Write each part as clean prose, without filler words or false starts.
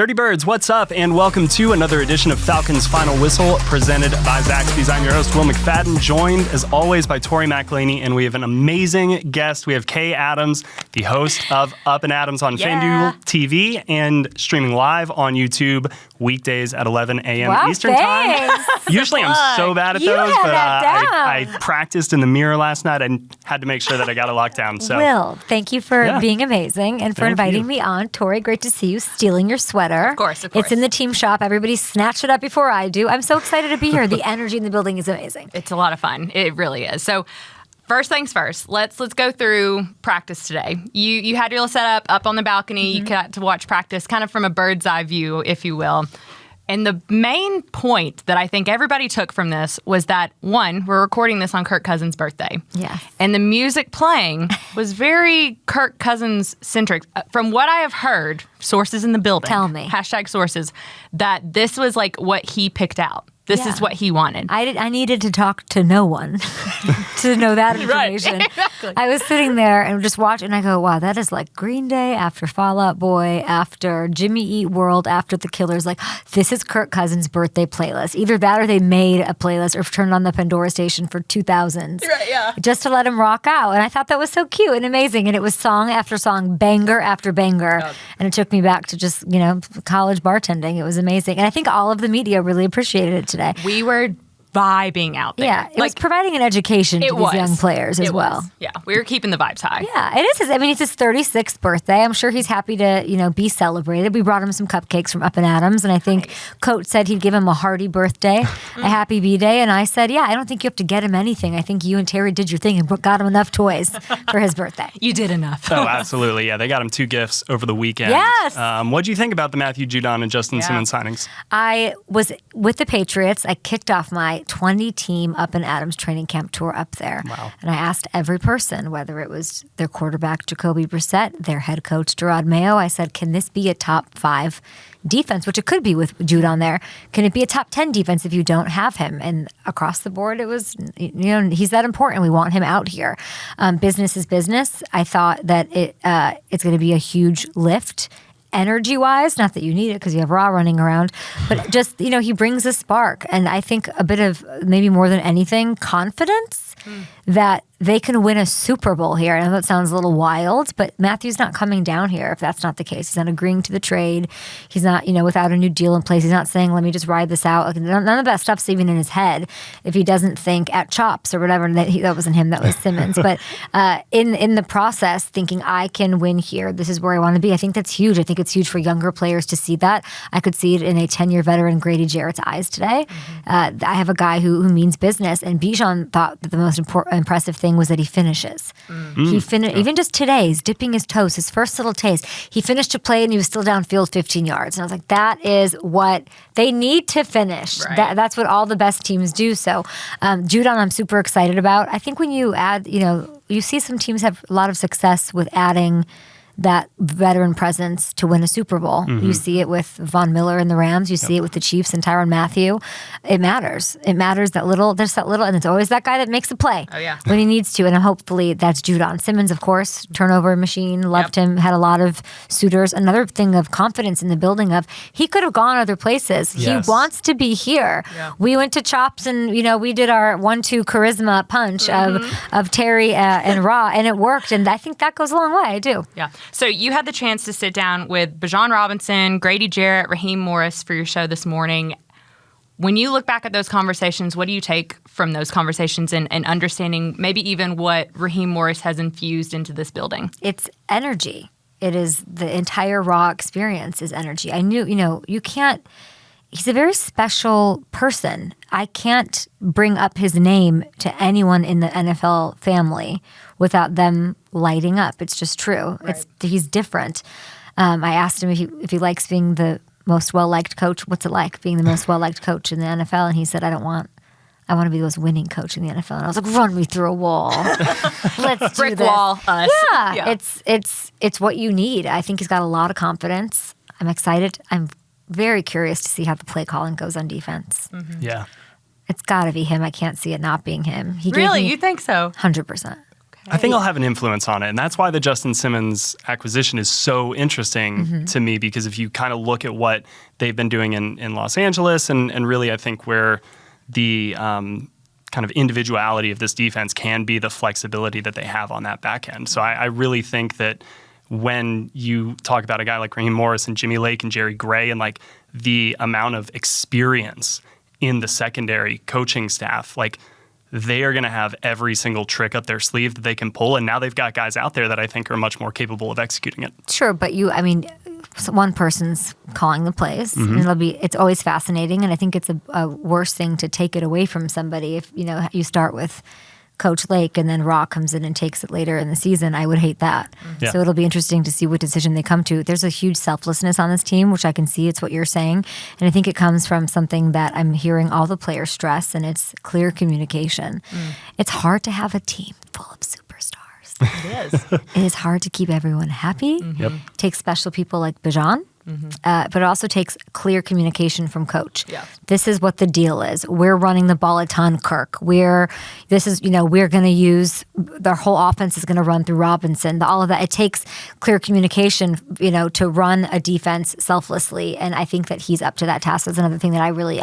Dirty Birds, what's up? And welcome to another edition of Falcons Final Whistle, presented by Zaxby's. I'm your host, Will McFadden, joined as always by Tori McElhaney, and we have an amazing guest. We have Kay Adams, the host of Up and Adams on FanDuel TV and streaming live on YouTube weekdays at 11 a.m. Eastern Time. Usually I'm so bad at those, but I practiced in the mirror last night and had to make sure that I got it locked down. So, Will, thank you for being amazing and for inviting me on. Tori, great to see you, stealing your sweater. Of course. It's in the team shop. Everybody snatched it up before I do. I'm so excited to be here. The energy in the building is amazing. It's a lot of fun. It really is. So first things first, let's go through practice today. You had your little setup up on the balcony. You got to watch practice kind of from a bird's eye view, if you will. And the main point that I think everybody took from this was that, one, we're recording this on Kirk Cousins' birthday. Yes. And the music playing was very Kirk Cousins-centric. From what I have heard, sources in the building. Tell me. #sources, that this was like what he picked out. This is what he wanted. I needed to talk to no one to know that information. Right, exactly. I was sitting there and just watching, and I go, wow, that is like Green Day after Fall Out Boy, after Jimmy Eat World, after The Killers. Like, this is Kirk Cousins' birthday playlist. Either that or they made a playlist or turned on the Pandora station for 2000s. Right, yeah. Just to let him rock out. And I thought that was so cute and amazing. And it was song after song, banger after banger. Oh. And it took me back to just, college bartending. It was amazing. And I think all of the media really appreciated it today. We were vibing out there. Yeah, it was providing an education to these young players as well. Yeah, we were keeping the vibes high. Yeah, it is. It's his 36th birthday. I'm sure he's happy to, be celebrated. We brought him some cupcakes from Up and Adams, and I think Coach said he'd give him a hearty birthday, a happy B-day, and I said, yeah, I don't think you have to get him anything. I think you and Terry did your thing and got him enough toys for his birthday. You did enough. Oh, absolutely. Yeah, they got him 2 gifts over the weekend. Yes. What do you think about the Matthew Judon and Justin Simmons signings? I was with the Patriots. I kicked off my 20-team Up and Adams training camp tour up there. Wow. And I asked every person, whether it was their quarterback, Jacoby Brissett, their head coach, Gerard Mayo, I said, can this be a top 5 defense, which it could be with Judon there? Can it be a top 10 defense if you don't have him? And across the board, it was, he's that important. We want him out here. Business is business. I thought that it's going to be a huge lift energy-wise, not that you need it because you have Raw running around, but just, he brings a spark. And I think a bit of, maybe more than anything, confidence that they can win a Super Bowl here. I know that sounds a little wild, but Matthew's not coming down here if that's not the case. He's not agreeing to the trade. He's not, without a new deal in place. He's not saying, let me just ride this out. Like, none of that stuff's even in his head if he doesn't think at Chops or whatever. That wasn't him, that was Simmons. But in the process, thinking I can win here, this is where I want to be. I think that's huge. I think it's huge for younger players to see that. I could see it in a 10-year veteran Grady Jarrett's eyes today. I have a guy who means business, and Bijan thought that the most impressive thing was that he finishes. He finished, even just today, he's dipping his toes, his first little taste. He finished a play and he was still downfield 15 yards. And I was like, that is what they need to finish. Right. That's what all the best teams do. So Judon, I'm super excited about. I think when you add, you see some teams have a lot of success with adding that veteran presence to win a Super Bowl. You see it with Von Miller and the Rams. You see it with the Chiefs and Tyrann Mathieu. It matters. It matters there's that little, and it's always that guy that makes a play when he needs to. And hopefully that's Judon. Simmons, of course, turnover machine. Loved him. Had a lot of suitors. Another thing of confidence in the building of he could have gone other places. Yes. He wants to be here. Yeah. We went to Chops and we did our 1-2 charisma punch of Terry and Raw, and it worked. And I think that goes a long way. I do. Yeah. So you had the chance to sit down with Bijan Robinson, Grady Jarrett, Raheem Morris for your show this morning. When you look back at those conversations, what do you take from those conversations and understanding maybe even what Raheem Morris has infused into this building? It's energy. It is the entire Raw experience is energy. I knew, you can't, he's a very special person. I can't bring up his name to anyone in the NFL family without them lighting up. It's just true. Right. He's different. I asked him if he likes being the most well-liked coach. What's it like being the most well-liked coach in the NFL? And he said, I want to be the most winning coach in the NFL. And I was like, run me through a wall. Let's do brick this. Wall us. Yeah. It's what you need. I think he's got a lot of confidence. I'm excited. I'm very curious to see how the play calling goes on defense. Yeah. It's got to be him. I can't see it not being him. Really? You think so? 100%. I think I'll have an influence on it. And that's why the Justin Simmons acquisition is so interesting to me, because if you kind of look at what they've been doing in Los Angeles and really I think where the kind of individuality of this defense can be the flexibility that they have on that back end. So I really think that when you talk about a guy like Raheem Morris and Jimmy Lake and Jerry Gray and like the amount of experience in the secondary coaching staff, like they are going to have every single trick up their sleeve that they can pull. And now they've got guys out there that I think are much more capable of executing it. Sure, but one person's calling the plays, and it's always fascinating. And I think it's a worse thing to take it away from somebody if you start with Coach Lake and then Raw comes in and takes it later in the season. I would hate that. Yeah. So it'll be interesting to see what decision they come to. There's a huge selflessness on this team, which I can see. It's what you're saying. And I think it comes from something that I'm hearing all the players stress, and it's clear communication. It's hard to have a team full of superstars. It is. It is hard to keep everyone happy. Yep. It takes special people like Bijan. But it also takes clear communication from coach. Yeah. This is what the deal is. We're running the ball a ton, Kirk. We're going to use, their whole offense is going to run through Robinson. All of that. It takes clear communication, to run a defense selflessly. And I think that he's up to that task. That's another thing that I really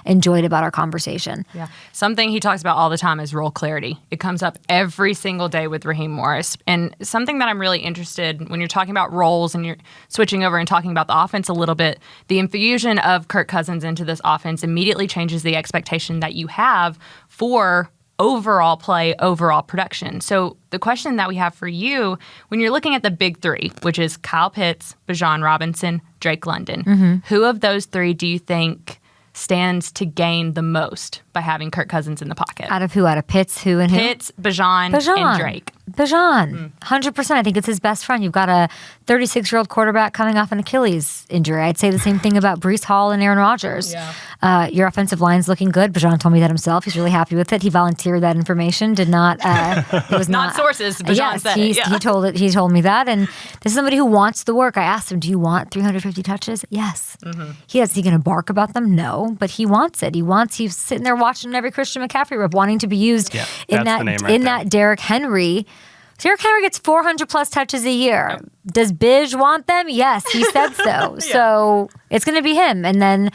enjoyed about our conversation. Yeah. Something he talks about all the time is role clarity. It comes up every single day with Raheem Morris. And something that I'm really interested when you're talking about roles and you're switching over and talking about the offense a little bit, the infusion of Kirk Cousins into this offense immediately changes the expectation that you have for overall play, overall production. So the question that we have for you, when you're looking at the big three, which is Kyle Pitts, Bijan Robinson, Drake London, who of those three do you think stands to gain the most by having Kirk Cousins in the pocket? Out of who? Out of Pitts, who and who? Pitts, Bijan, and Drake. Bijan, 100%. I think it's his best friend. You've got a 36-year-old quarterback coming off an Achilles injury. I'd say the same thing about Breece Hall and Aaron Rodgers. Yeah. Your offensive line's looking good. Bijan told me that himself. He's really happy with it. He volunteered that information. Did not. It was not sources. Bijan said it. Yeah. He told me that. And this is somebody who wants the work. I asked him, "Do you want 350 touches?" Yes. Is he going to bark about them? No. But he wants it. He's sitting there watching every Christian McCaffrey rep, wanting to be used in that Derrick Henry. Derrick Henry gets 400 plus touches a year. Yep. Does Bij want them? Yes, he said so. So it's going to be him. And then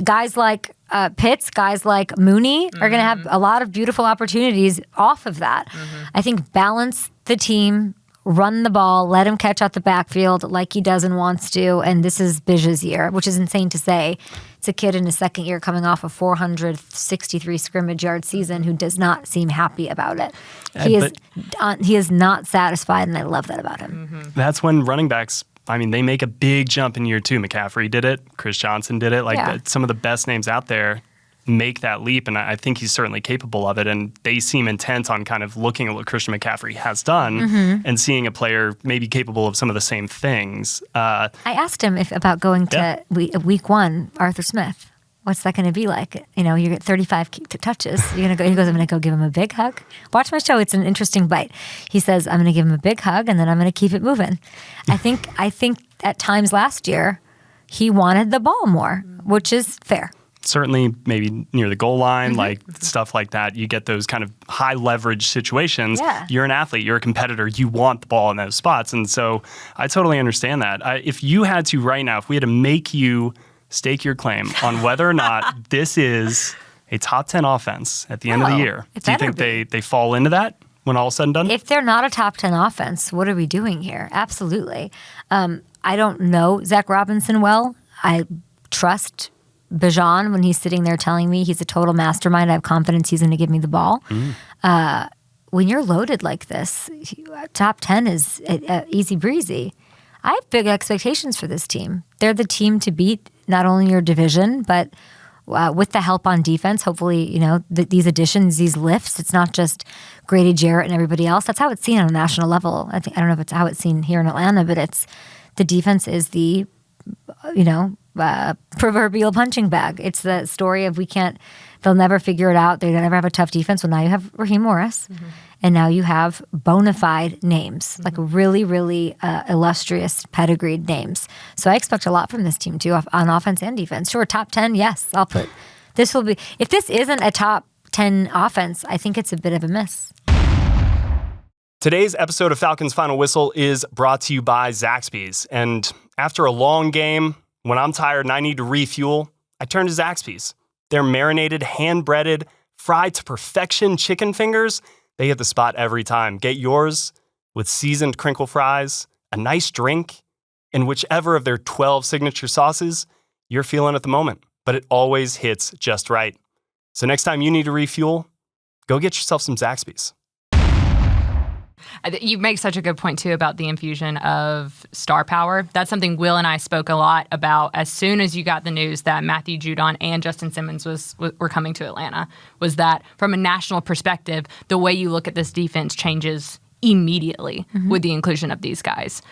guys like Pitts, guys like Mooney are going to have a lot of beautiful opportunities off of that. I think balance the team, run the ball, let him catch out the backfield like he does and wants to. And this is Bij's year, which is insane to say. It's a kid in his second year coming off a 463 scrimmage yard season who does not seem happy about it. He is not satisfied, and I love that about him. That's when running backs, they make a big jump in year two. McCaffrey did it. Chris Johnson did it. Some of the best names out there make that leap, and I think he's certainly capable of it. And they seem intent on kind of looking at what Christian McCaffrey has done and seeing a player maybe capable of some of the same things. I asked him about going to week one, Arthur Smith. What's that going to be like? You get 35 touches. You're gonna go. He goes, "I'm going to go give him a big hug. Watch my show. It's an interesting bite." He says, "I'm going to give him a big hug, and then I'm going to keep it moving." I think at times last year, he wanted the ball more, which is fair. Certainly maybe near the goal line, like stuff like that. You get those kind of high leverage situations. Yeah. You're an athlete, you're a competitor, you want the ball in those spots. And so I totally understand that. If you had to right now, if we had to make you stake your claim on whether or not this is a top 10 offense at the end of the year, do you think they fall into that when all is said and done? If they're not a top 10 offense, what are we doing here? Absolutely. I don't know Zach Robinson well. I trust Bijan when he's sitting there telling me he's a total mastermind. I have confidence he's going to give me the ball. When you're loaded like this, top 10 is easy breezy. I have big expectations for this team. They're the team to beat, not only your division, but with the help on defense. Hopefully, these additions, these lifts, it's not just Grady Jarrett and everybody else. That's how it's seen on a national level. I don't know if it's how it's seen here in Atlanta, but the defense is the, proverbial punching bag. It's the story of they'll never figure it out. They'll never have a tough defense. Well, now you have Raheem Morris, and now you have bona fide names, like really, really illustrious, pedigreed names. So I expect a lot from this team too, on offense and defense. Sure, top 10, yes, I'll put. If this isn't a top 10 offense, I think it's a bit of a miss. Today's episode of Falcons Final Whistle is brought to you by Zaxby's. And after a long game, when I'm tired and I need to refuel, I turn to Zaxby's. Their marinated, hand-breaded, fried to perfection chicken fingers, they hit the spot every time. Get yours with seasoned crinkle fries, a nice drink, and whichever of their 12 signature sauces you're feeling at the moment. But it always hits just right. So next time you need to refuel, go get yourself some Zaxby's. You make such a good point, too, about the infusion of star power. That's something Will and I spoke a lot about as soon as you got the news that Matthew Judon and Justin Simmons were coming to Atlanta, was that from a national perspective, the way you look at this defense changes immediately with the inclusion of these guys.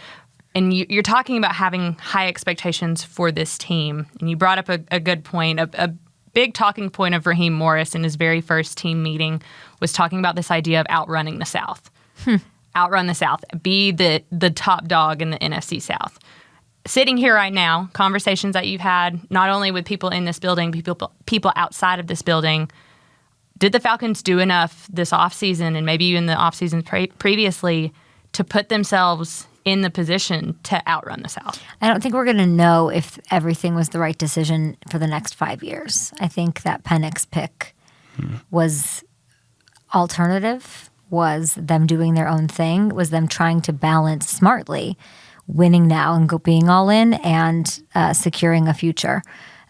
And you're talking about having high expectations for this team. And you brought up a good point. A big talking point of Raheem Morris in his very first team meeting was talking about this idea of outrunning the South. Outrun the South. Be the top dog in the NFC South. Sitting here right now, conversations that you've had, not only with people in this building, people outside of this building, did the Falcons do enough this offseason and maybe even the offseason previously to put themselves in the position to outrun the South? I don't think we're going to know if everything was the right decision for the next 5 years. I think that Penix pick was alternative, was them doing their own thing, was them trying to balance smartly winning now and being all in and securing a future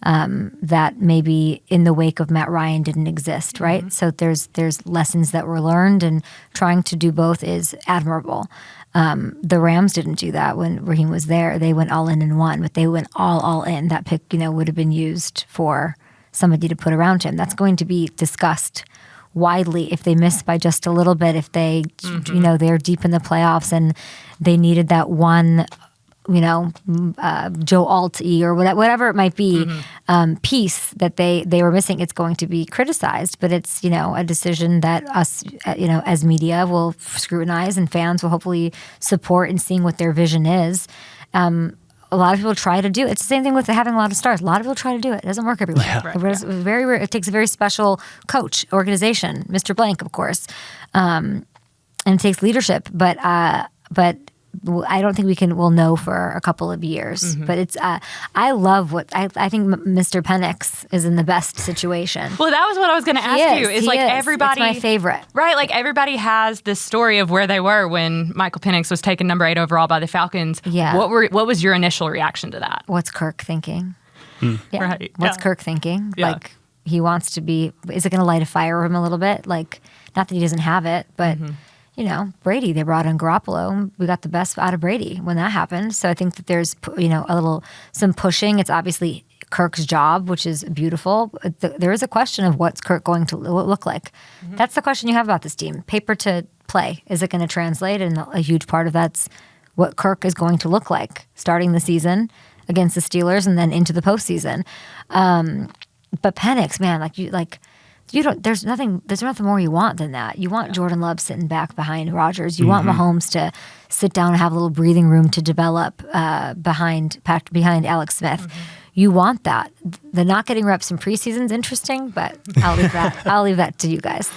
that maybe in the wake of Matt Ryan didn't exist, right? So there's lessons that were learned, and trying to do both is admirable. The Rams didn't do that when Raheem was there. They went all in and won, but they went all in. That pick, would have been used for somebody to put around him. That's going to be discussed widely if they miss by just a little bit, if they, they're deep in the playoffs and they needed that one, Joe Alt-y or whatever it might be, piece that they were missing. It's going to be criticized, but it's, a decision that us, as media will scrutinize and fans will hopefully support in seeing what their vision is. A lot of people try to do it. It's the same thing with having a lot of stars. A lot of people try to do it. It doesn't work everywhere. Yeah. It's very rare. It takes a very special coach, organization, Mr. Blank, of course, and it takes leadership. But I don't think we'll know for a couple of years. But it's I love what I think Mr. Penix is in the best situation. Well, that was what I was going to ask you. Is like everybody, it's my favorite, right? Like everybody has this story of where they were when Michael Penix was taken number 8 overall by the Falcons. Yeah. What was your initial reaction to that? What's Kirk thinking? Yeah. Right. What's Kirk thinking? Yeah. Like he wants to be. Is it going to light a fire him a little bit? Like not that he doesn't have it, but. Brady, they brought in Garoppolo. We got the best out of Brady when that happened. So I think that there's, some pushing. It's obviously Kirk's job, which is beautiful. There is a question of what's Kirk going to look like. That's the question you have about this team. Paper to play. Is it going to translate? And a huge part of that's what Kirk is going to look like starting the season against the Steelers and then into the postseason. But Penix, man, there's nothing more you want than that. You want Jordan Love sitting back behind Rodgers. You want Mahomes to sit down and have a little breathing room to develop behind Alex Smith. You want that. The not getting reps in preseason is interesting, but I'll leave that to you guys.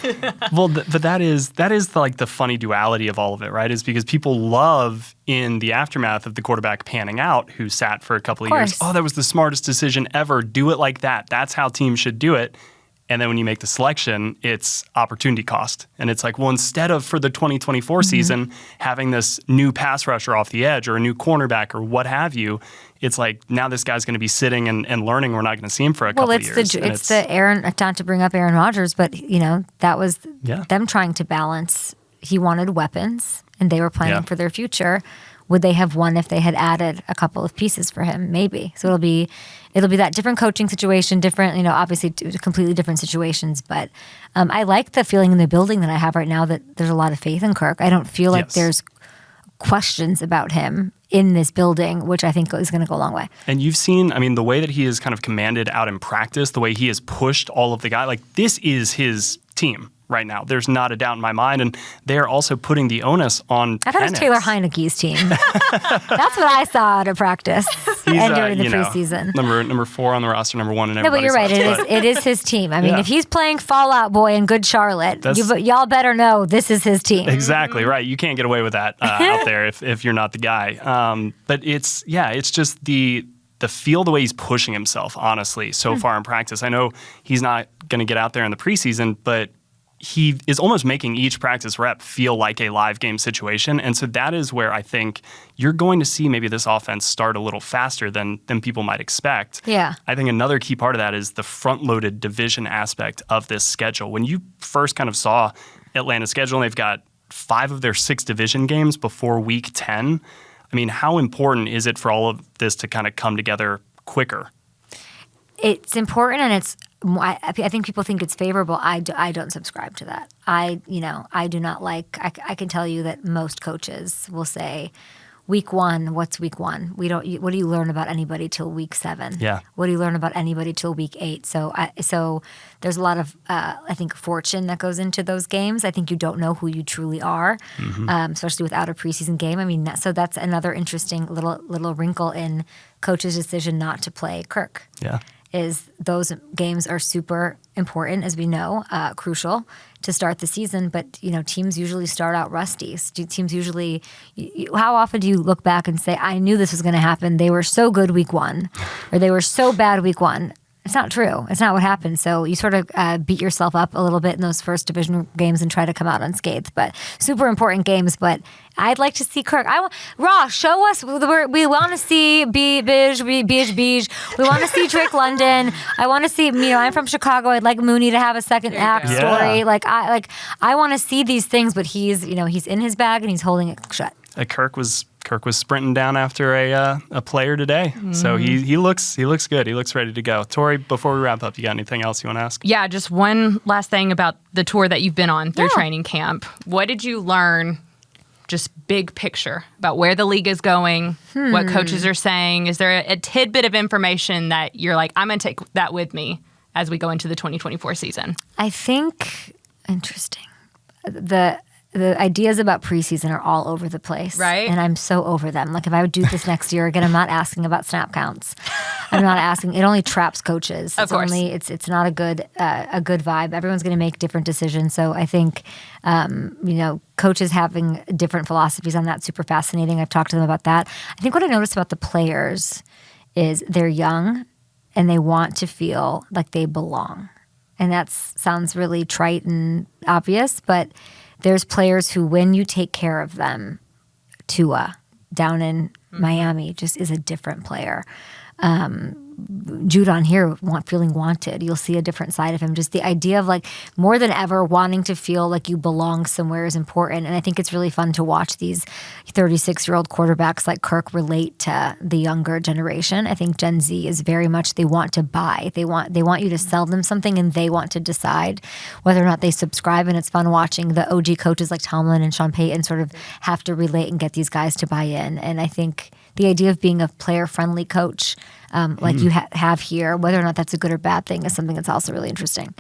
Well, but that is like the funny duality of all of it, right? Is because people love in the aftermath of the quarterback panning out who sat for a couple of years. Oh, that was the smartest decision ever. Do it like that. That's how teams should do it. And then when you make the selection, it's opportunity cost. And it's like, well, instead of for the 2024 season having this new pass rusher off the edge or a new cornerback or what have you, it's like now this guy's going to be sitting and learning. We're not going to see him for a couple of years. It's the Aaron, not to bring up Aaron Rodgers, but that was them trying to balance. He wanted weapons and they were planning for their future. Would they have won if they had added a couple of pieces for him? Maybe. So it'll be that different coaching situation, different, obviously completely different situations. But I like the feeling in the building that I have right now that there's a lot of faith in Kirk. I don't feel like there's questions about him in this building, which I think is going to go a long way. And you've seen, the way that he is kind of commanded out in practice, the way he has pushed all of the guys, like this is his team. right now. There's not a doubt in my mind. And they're also putting the onus on I thought it was Taylor Heineke's team. That's what I saw at a practice and during the preseason. Number 4 on the roster, number 1 in No, but everybody's you're right. list. It is his team. I mean, if he's playing Fallout Boy in Good Charlotte, y'all better know this is his team. Exactly right. You can't get away with that out there if you're not the guy. But it's just the feel, the way he's pushing himself, honestly, so far in practice. I know he's not going to get out there in the preseason, but he is almost making each practice rep feel like a live game situation. And so that is where I think you're going to see maybe this offense start a little faster than people might expect. Yeah. I think another key part of that is the front-loaded division aspect of this schedule. When you first kind of saw Atlanta's schedule, and they've got 5 of their 6 division games before week 10, I mean, how important is it for all of this to kind of come together quicker? It's important, and I think people think it's favorable. I don't subscribe to that. I do not like. I can tell you that most coaches will say, week 1, what's week 1? What do you learn about anybody till week 7? Yeah. What do you learn about anybody till week 8? So there's a lot of I think fortune that goes into those games. I think you don't know who you truly are, especially without a preseason game. I mean, so that's another interesting little wrinkle in coach's decision not to play Kirk. Yeah. Is those games are super important, as we know, crucial to start the season. But, teams usually start out rusty. Teams usually, how often do you look back and say, I knew this was going to happen. They were so good week 1, or they were so bad week 1. It's not true. It's not what happened. So you sort of beat yourself up a little bit in those first division games and try to come out unscathed. But super important games. But I'd like to see Kirk. Ross, show us. We want to see Bij. We want to see Drake London. I want to see. I'm from Chicago. I'd like Mooney to have a second act story. I want to see these things. But he's in his bag and he's holding it shut. Kirk was sprinting down after a player today. So he looks good. He looks ready to go. Tori, before we wrap up, you got anything else you want to ask? Yeah, just one last thing about the tour that you've been on through training camp. What did you learn, just big picture, about where the league is going, what coaches are saying? Is there a tidbit of information that you're like, I'm going to take that with me as we go into the 2024 season? I think, interesting. The ideas about preseason are all over the place. Right. And I'm so over them. Like, if I would do this next year again, I'm not asking about snap counts. I'm not asking. It only traps coaches. Of course. It's not a good vibe. Everyone's going to make different decisions. So I think, coaches having different philosophies on that, super fascinating. I've talked to them about that. I think what I noticed about the players is they're young and they want to feel like they belong. And that sounds really trite and obvious, but there's players who, when you take care of them, Tua down in Miami just is a different player. Judon here, feeling wanted. You'll see a different side of him. Just the idea of, like, more than ever wanting to feel like you belong somewhere is important. And I think it's really fun to watch these 36-year-old quarterbacks like Kirk relate to the younger generation. I think Gen Z is very much, they want to buy. They want you to sell them something, and they want to decide whether or not they subscribe. And it's fun watching the OG coaches like Tomlin and Sean Payton sort of have to relate and get these guys to buy in. And I think the idea of being a player-friendly coach, like you have here, whether or not that's a good or bad thing, is something that's also really interesting.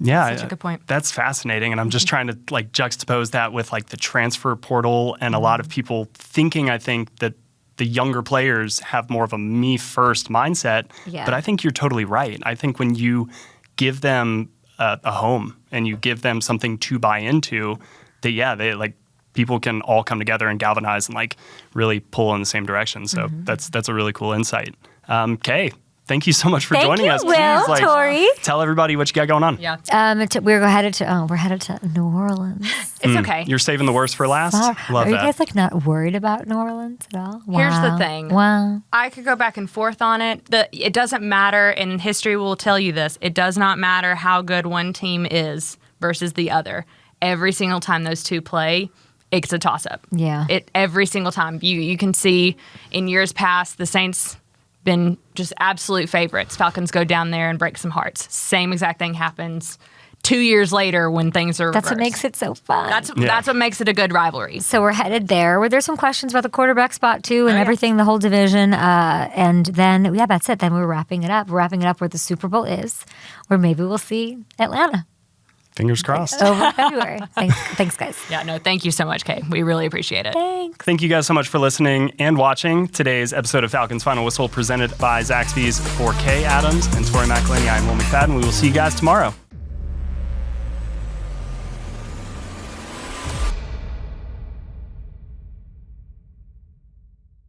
Yeah, such a good point. That's fascinating, and I'm just trying to juxtapose that with the transfer portal and a lot of people thinking. I think that the younger players have more of a me first mindset, but I think you're totally right. I think when you give them a home and you give them something to buy into, they people can all come together and galvanize and really pull in the same direction. So that's a really cool insight. Kay, thank you so much for joining us. Will, please, Tori. Tell everybody what you got going on. Yeah. We're headed to New Orleans. It's okay. You're saving the worst for last? Love Are you that. guys not worried about New Orleans at all? Wow. Here's the thing. Wow. I could go back and forth on it. It doesn't matter, and history will tell you this. It does not matter how good one team is versus the other. Every single time those two play, it's a toss-up. Yeah. Every single time. You can see in years past, the Saints been just absolute favorites. Falcons go down there and break some hearts. Same exact thing happens 2 years later when things are That's reversed. what makes it so fun. That's what makes it a good rivalry. So we're headed there. Were there some questions about the quarterback spot too, and everything, the whole division? And then, that's it. Then we're wrapping it up. We're wrapping it up where the Super Bowl is, where maybe we'll see Atlanta. Fingers crossed. Over February. Thanks, guys. Yeah, no, thank you so much, Kay. We really appreciate it. Thanks. Thank you guys so much for listening and watching today's episode of Falcons Final Whistle presented by Zaxby's. For Kay Adams and Tori McElhaney, I'm Will McFadden. We will see you guys tomorrow.